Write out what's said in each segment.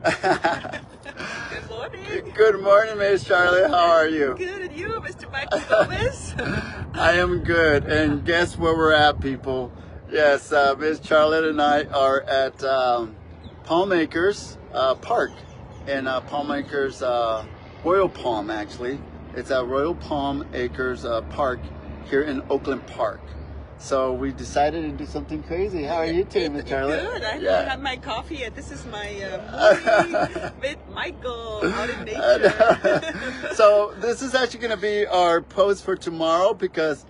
Good morning. Good morning, Miss Charlotte. How are you? Good, and you, Mr. Michael Gómez? I am good. And guess where we're at, people? Yes, Miss Charlotte and I are at Palm Acres Park in Palm Acres, Royal Palm, actually. It's at Royal Palm Acres Park here in Oakland Park. So we decided to do something crazy. How are you today, Miss Charlotte? Good. I haven't had my coffee yet. This is my morning with Michael out in nature. So this is actually going to be our post for tomorrow because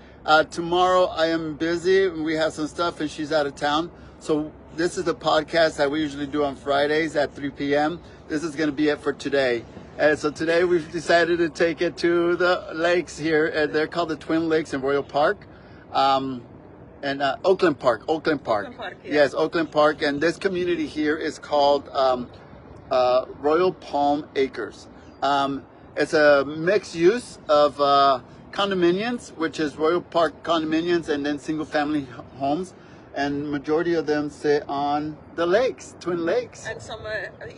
tomorrow I am busy and we have some stuff and she's out of town. So this is the podcast that we usually do on Fridays at 3 p.m. This is going to be it for today. And so today we've decided to take it to the lakes here. And they're called the Twin Lakes in Royal Park. And Oakland Park. Oakland Park, yeah. Yes, Oakland Park. And this community here is called Royal Palm Acres. It's a mixed use of condominiums, which is Royal Park condominiums and then single family homes. And majority of them sit on the lakes, Twin Lakes. And some,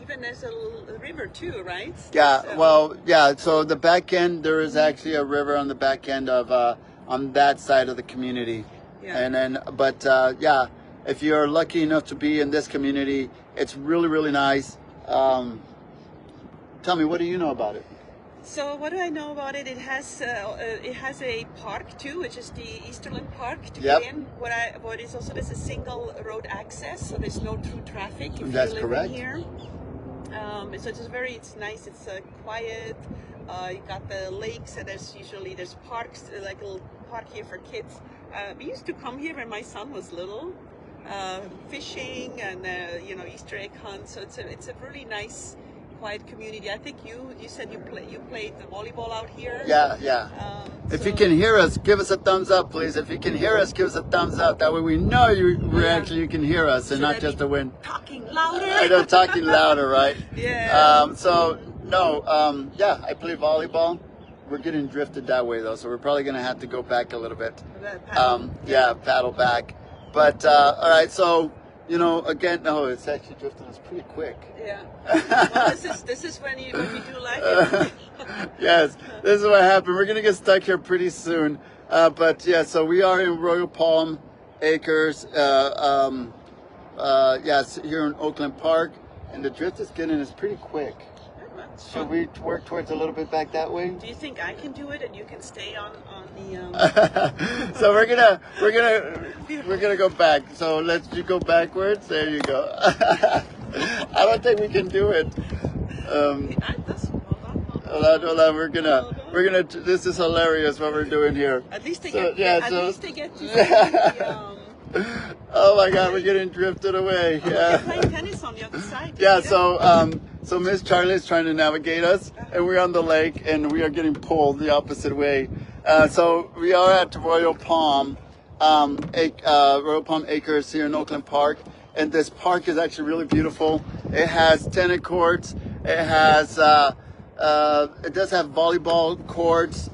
even there's a river too, right? Yeah, So. well, yeah. So the back end, there is actually a river on the back end of, on that side of the community. Yeah. And then, but yeah, if you're lucky enough to be in this community, it's really, really nice. Tell me, what do you know about it? So what do I know about it? It has a park too, which is the Easterland Park to Yep. get in. What is also there's a single road access, so there's no through traffic if That's you're living correct. here. So it's nice. It's quiet. You got the lakes, and there's parks, like a little park here for kids. We used to come here when my son was little, fishing and Easter egg hunt. So it's a really nice, quiet community. I think you said you played the volleyball out here. Yeah, yeah. If you can hear us, give us a thumbs up, please. If you can hear us, give us a thumbs up. That way we know you can hear us and not just the wind. Talking louder. I know, talking louder, right? Yeah. Yeah, I play volleyball. We're getting drifted that way though, so we're probably gonna have to go back a little bit. Paddle back. But all right, so again, no, it's actually drifting us pretty quick. Yeah. Well, this is when you do like it. Yes, this is what happened. We're gonna get stuck here pretty soon. But yeah, so we are in Royal Palm Acres. Yes, here in Oakland Park, and the drift is getting us pretty quick. Should we work towards a little bit back that way? Do you think I can do it and you can stay on the? So we're gonna go back. So you go backwards. There you go. I don't think we can do it. Hold on. We're gonna. This is hilarious what we're doing here. At least they get to see the. Oh my God, we're getting drifted away. Yeah. They're playing tennis on the other side. Yeah. So Miss Charlie is trying to navigate us, and we're on the lake, and we are getting pulled the opposite way. So we are at Royal Palm, Royal Palm Acres here in Oakland Park, and this park is actually really beautiful. It has tennis courts. It has it does have volleyball courts.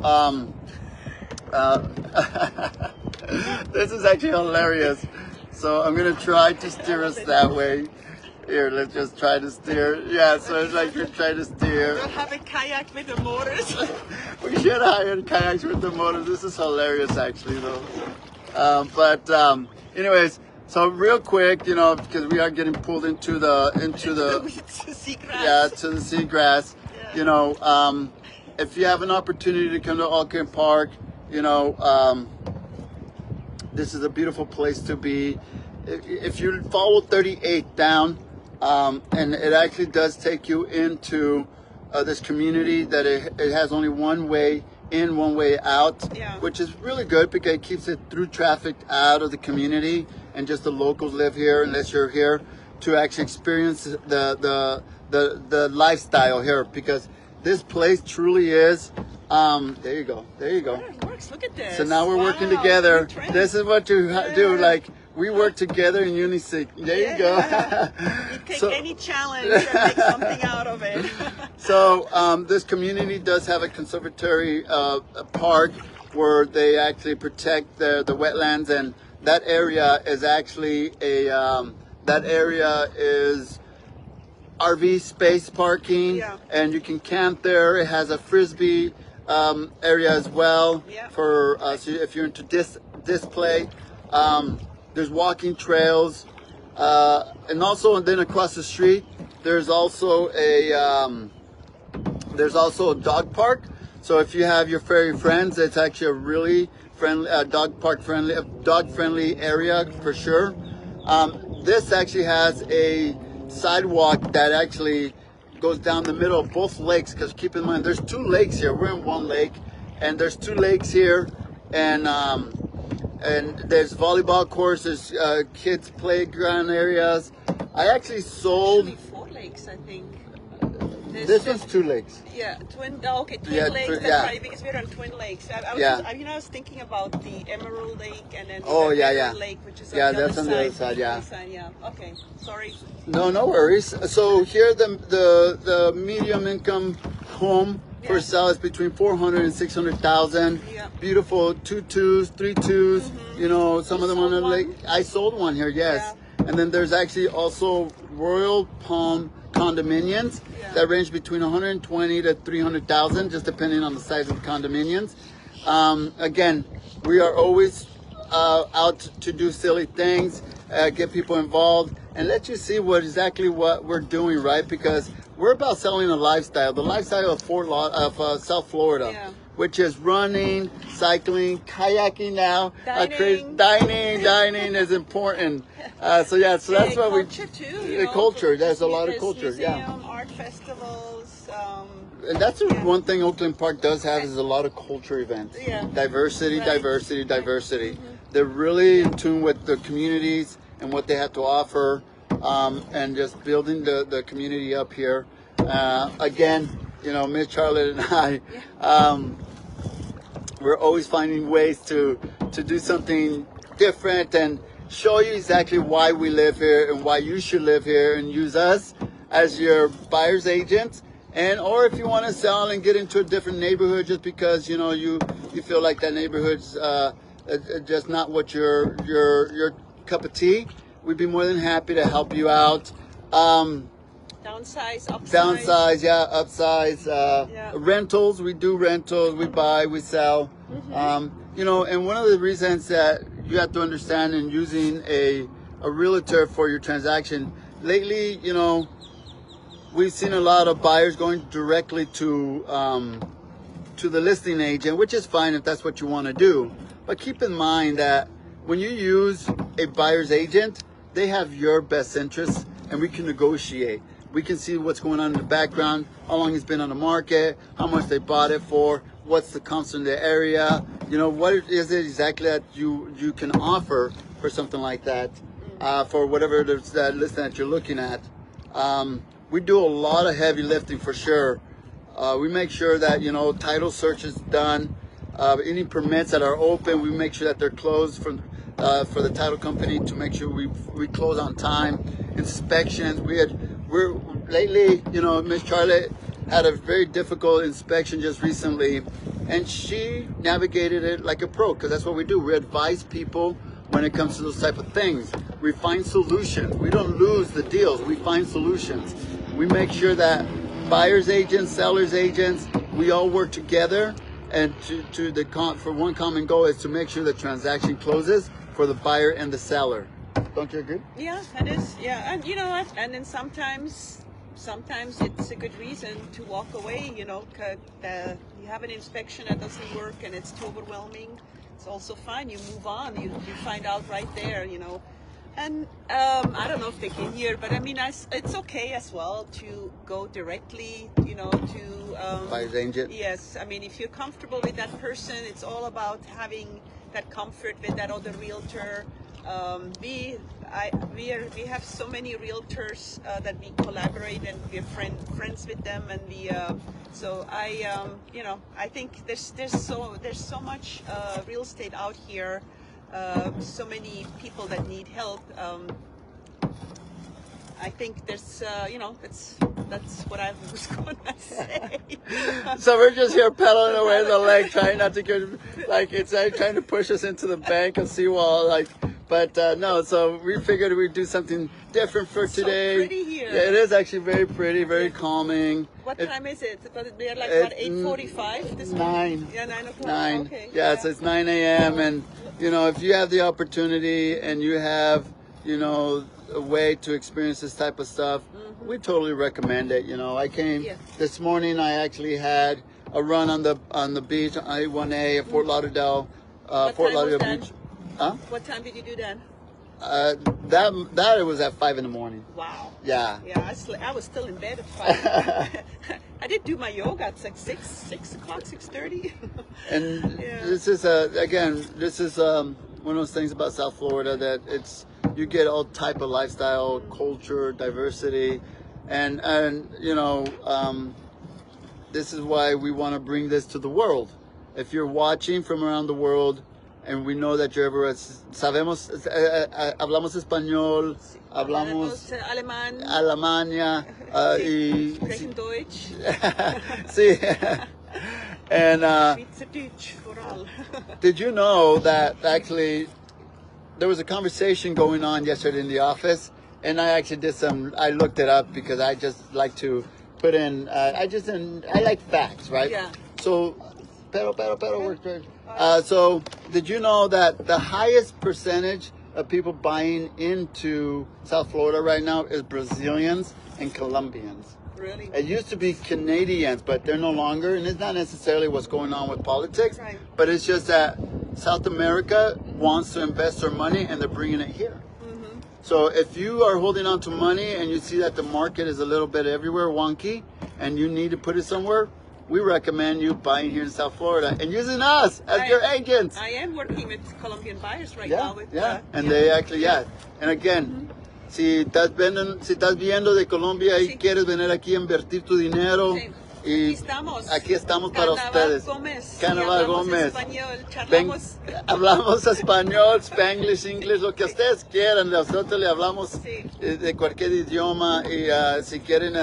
This is actually hilarious. So I'm gonna try to steer us that way. Here, let's just try to steer. Yeah, so it's like you're trying to steer. We'll have a kayak with the motors. We should hire kayaks with the motors. This is hilarious, actually, though. Anyways, so real quick, because we are getting pulled into the seagrass. Yeah, to the seagrass. Yeah. If you have an opportunity to come to Oakland Park, this is a beautiful place to be. If you follow 38 down, and it actually does take you into this community that it has only one way in, one way out, yeah. Which is really good because it keeps it through traffic out of the community, and just the locals live here unless you're here to actually experience the lifestyle here, because this place truly is. There you go. It works. Look at this. So now we're working together. This is what you do. Like, we work together in unison. There you go. You take any challenge and make something out of it. So this community does have a conservatory park where they actually protect the wetlands, and that area is actually RV space parking, Yeah. and you can camp there. It has a frisbee area as well Yeah. for so if you're into display. There's walking trails, and also then across the street there's also a dog park. So if you have your furry friends, it's actually a really friendly dog friendly area for sure. This actually has a sidewalk that actually goes down the middle of both lakes, because keep in mind there's two lakes here. We're in one lake, and there's two lakes here, and there's volleyball courses, kids playground areas. I actually sold. Actually, 4 lakes, I think. This one's 2 lakes. Yeah, twin lakes. That's right, because we're on Twin Lakes. I was thinking about the Emerald Lake and then the Lake, which is on the that's other on the other side. Yeah. Yeah. Okay. Sorry. No worries. So here the medium income home for sale is between 400 and 600,000. Yeah. Beautiful 2 2s, 3 2s. You know, some of them on the lake. I sold one here. Yes. Yeah. And then there's actually also Royal Palm condominiums that range between 120 to 300,000, just depending on the size of the condominiums. Again, we are always out to do silly things, get people involved, and let you see exactly what we're doing, right? Because we're about selling a lifestyle, the lifestyle of South Florida, which is running, cycling, kayaking now. Dining is important. So that's what we. The culture. There's a lot of culture. Museum, art festivals. And that's one thing Oakland Park does have is a lot of culture events. Yeah. Diversity. Mm-hmm. They're really in tune with the communities and what they have to offer, and just building the community up here. Again, Miss Charlotte and I, we're always finding ways to do something different and show you exactly why we live here and why you should live here and use us as your buyer's agent. And or if you want to sell and get into a different neighborhood just because you feel like that neighborhood's just not what your cup of tea, we'd be more than happy to help you out. Downsize, upsize, rentals. We do rentals. We buy, we sell. And one of the reasons that you have to understand in using a realtor for your transaction lately, we've seen a lot of buyers going directly to the listing agent, which is fine if that's what you want to do. But keep in mind that when you use a buyer's agent, they have your best interests, and we can negotiate. We can see what's going on in the background, how long it's been on the market, how much they bought it for, what's the comps in the area, what is it exactly that you can offer for something like that, for whatever that listing that you're looking at. We do a lot of heavy lifting for sure. We make sure that, title search is done. Any permits that are open, we make sure that they're closed for the title company to make sure we close on time. Inspections, we're lately, Miss Charlotte had a very difficult inspection just recently, and she navigated it like a pro, because that's what we do. We advise people when it comes to those type of things. We find solutions. We don't lose the deals. We find solutions. We make sure that buyers agents, sellers agents, we all work together, and for one common goal is to make sure the transaction closes for the buyer and the seller. Don't you agree? Yeah, it is. Yeah, and you know what? And then sometimes it's a good reason to walk away. You have an inspection that doesn't work and it's too overwhelming. It's also fine. You move on. You find out right there. And I don't know if they can hear, but I mean, it's okay as well to go directly. To buyer's agent. Yes, I mean, if you're comfortable with that person, it's all about having that comfort with that other realtor. We have so many realtors that we collaborate, and we're friends with them, and I think there's so much real estate out here, so many people that need help. I think there's that's what I was going to say. So we're just here pedaling away the lake, trying not to get it's trying to push us into the bank and seawall, But no, so we figured we'd do something different for today. So pretty here. Yeah, it is actually very pretty, very calming. What time is it? They're like, It- what, 8:45 this 9. morning? Yeah, 9 o'clock. 9. Okay. Yeah, so it's 9 a.m. And, if you have the opportunity and you have, a way to experience this type of stuff, we totally recommend it. I came this morning, I actually had a run on the beach, I-1A at Fort Lauderdale, Fort Lauderdale Beach. Huh? What time did you do that? That it was at 5 in the morning. Wow. Yeah. Yeah, I was still in bed at 5. I did do my yoga at like 6 o'clock, 6:30. And this is one of those things about South Florida that you get all type of lifestyle, culture, diversity, and this is why we want to bring this to the world. If you're watching from around the world, and we know that you're everywhere, hablamos español, hablamos alemán, Alemania, y sprechen Deutsch. sí. And Schweizerdeutsch for all. did you know that actually there was a conversation going on yesterday in the office, and I actually I looked it up because I just like to put in, I like facts, right? Yeah. So, pero works very. So, did you know that the highest percentage of people buying into South Florida right now is Brazilians and Colombians? Really? It used to be Canadians, but they're no longer, and it's not necessarily what's going on with politics, Right. but it's just that South America wants to invest their money and they're bringing it here. So if you are holding on to money and you see that the market is a little bit everywhere wonky and you need to put it somewhere, we recommend you buying here in South Florida and using us as your agents. I am working with Colombian buyers right now. And they actually, And again, si estás viendo de Colombia y quieres venir aquí a invertir tu dinero, y aquí estamos para ustedes. Gómez. Canaval Gomez. Español, hablamos español, Spanglish, English, lo que ustedes quieran. Nosotros le hablamos de cualquier idioma y si quieren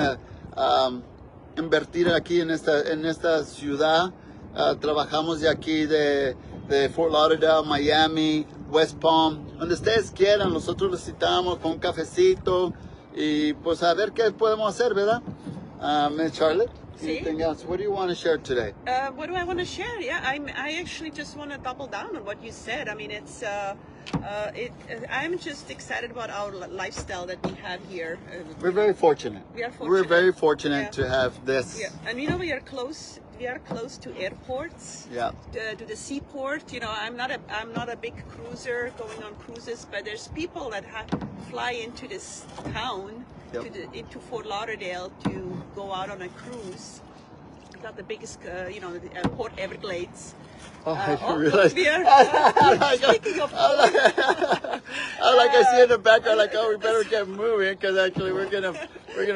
invertir aquí en esta ciudad, trabajamos de aquí de Fort Lauderdale, Miami, West Palm, donde ustedes quieran. Nosotros los citamos con un cafecito y pues a ver qué podemos hacer, ¿verdad? Ms. Charlotte? Anything else? What do you want to share today? What do I want to share? Yeah, I actually just want to double down on what you said. I mean, I'm just excited about our lifestyle that we have here. We're very fortunate. We're very fortunate to have this. Yeah, and we are close. We are close to airports. Yeah. To the seaport. I'm not a big cruiser going on cruises, but there's people that fly into this town. Into Fort Lauderdale to go out on a cruise. We got the biggest, the Port Everglades. Oh, I didn't realize. Speaking of like I see in the background, like, we better get moving because actually we're gonna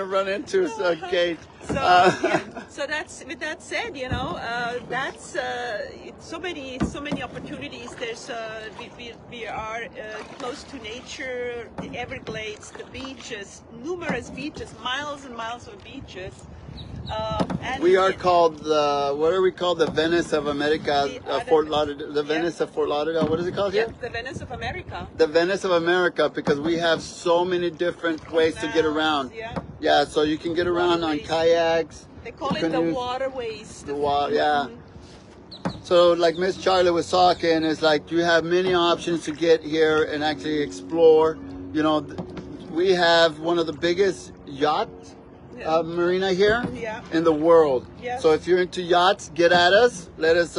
run into a gate. So that's, with that said, that's so many opportunities. There's we are close to nature, the Everglades, the beaches, numerous beaches, miles and miles of beaches. And we are called what are we called? The Venice of America, Fort Lauderdale. The Venice of Fort Lauderdale. What is it called here? The Venice of America. The Venice of America, because we have so many different ways to get around. Yeah, so you can get around on kayaks. They call it the waterways. The water, yeah. So like Miss Charlie was talking, it's like you have many options to get here and actually explore. We have one of the biggest yacht marina here in the world. So if you're into yachts, get at us. Let us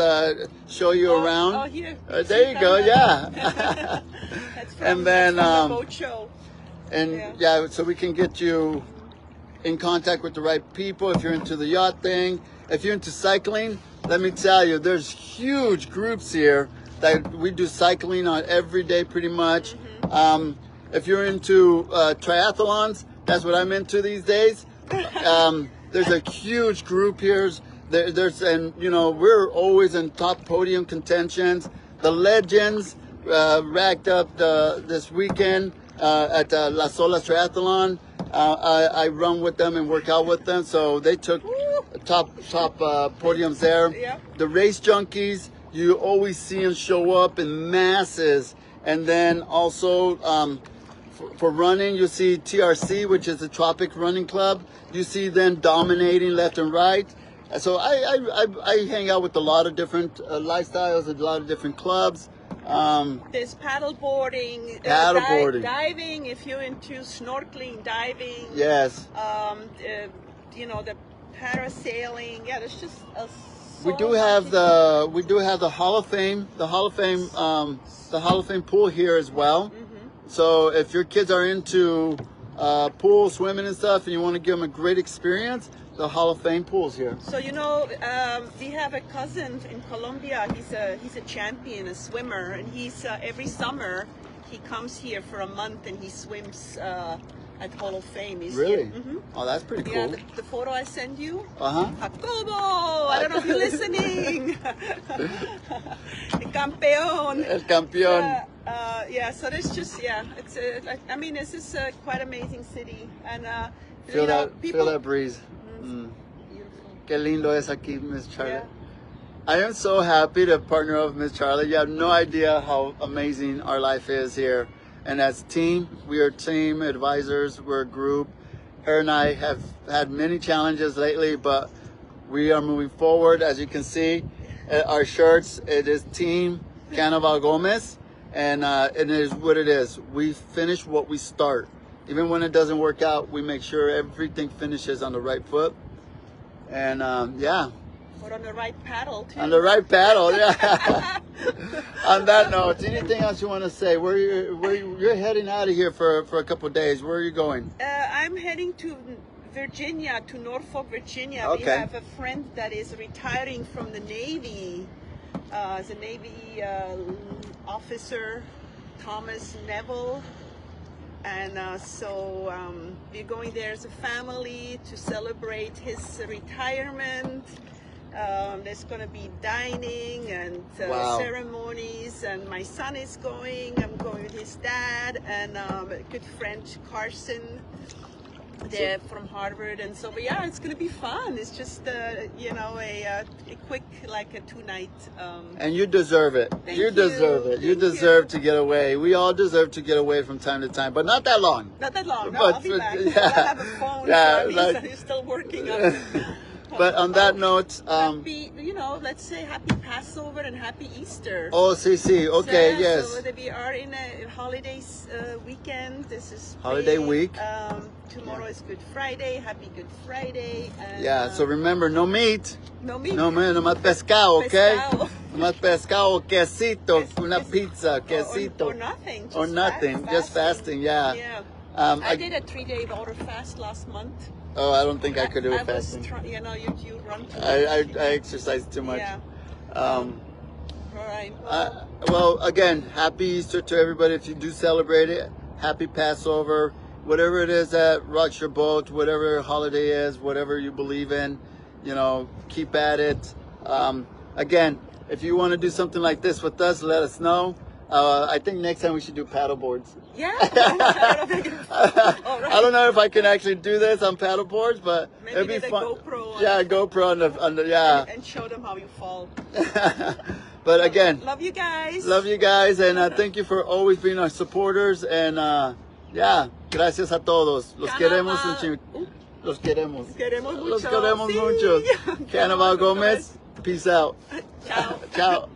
show you around. Oh, here. There you go. Yeah. And then the boat show. And so we can get you in contact with the right people. If you're into the yacht thing, if you're into cycling, let me tell you, there's huge groups here that we do cycling on every day, pretty much. If you're into triathlons, that's what I'm into these days. There's a huge group here. We're always in top podium contentions. The legends racked up this weekend at Las Olas Triathlon. I run with them and work out with them, so they took top podiums there. The race junkies, you always see them show up in masses. And then also for running, you see TRC, which is the Tropic Running Club. You see them dominating left and right. So I hang out with a lot of different lifestyles, a lot of different clubs. There's paddleboarding, diving. If you're into snorkeling, diving. Yes. You know, the parasailing. Yeah, there's just we do have the Hall of Fame, the Hall of Fame pool here as well. So if your kids are into pool swimming and stuff, and you want to give them a great experience, the Hall of Fame pool's here. So you know, we have a cousin in Colombia. He's a champion, a swimmer, and he's every summer he comes here for a month and he swims at Hall of Fame. Really? Oh, that's pretty cool. Yeah, the photo I send you. Jacobo! I don't know if you're listening. El campeón. El campeón. Yeah, so there's just, it's I mean, this is quite amazing city, and feel that breeze. Qué lindo es aquí, Miss Charlie. Yeah. I am so happy to partner up with Miss Charlie. You have no idea how amazing our life is here. And as a team, we are team advisors. We're a group. Her and I have had many challenges lately, but we are moving forward. As you can see, our shirts, it is Team Canaval Gomez, and it is what it is. We finish what we start. Even when it doesn't work out, we make sure everything finishes on the right foot. And yeah. Or on the right paddle too. On the right paddle, yeah. On that note, anything else you want to say? You're heading out of here for a couple of days. Where are you going? I'm heading to Virginia, to Norfolk, Virginia. Okay. We have a friend that is retiring from the Navy. As a Navy officer, Thomas Neville. And so we're going there as a family to celebrate his retirement. There's going to be dining and ceremonies, and my son is going. I'm going with his dad and a good friend, Carson. They're from Harvard, and so, but yeah, it's going to be fun. It's just, you know, a quick, like a 2-night. And you deserve it. You deserve it. You deserve to get away. We all deserve to get away from time to time, but not that long. Not that long. No, but, I'll be back. Yeah. I have a phone, so he's still working on it. But on that note, happy, you know, let's say happy Passover and happy Easter. Oh, sí. Okay, so, yes. So we are in a holidays weekend. This is holiday big. week. Tomorrow is Good Friday. Happy Good Friday. And, yeah. So remember, no meat. No meat. No meat. No más pescado, okay? Pescado. No más pescado, quesito, una pizza, quesito. Or nothing. Or nothing. Just fasting. Yeah. Yeah. I did a 3-day water fast last month. Oh, I don't think I could do it fasting. You know, you run too much. I exercise too much. Yeah. All right. Well, again, happy Easter to everybody. If you do celebrate it, happy Passover. Whatever it is that rocks your boat, whatever holiday is, whatever you believe in, you know, keep at it. Again, if you want to do something like this with us, let us know. I think next time we should do paddle boards. Yeah. I don't know if I can actually do this on paddle boards, but maybe it'd be fun. GoPro. Yeah, GoPro on the yeah. And show them how you fall. But again, love you guys. Love you guys, and thank you for always being our supporters. And yeah, gracias a todos. Los queremos un chingo. Los queremos. Queremos mucho. Los queremos sí. mucho. Canaval Gomez. Peace out. Ciao. Ciao.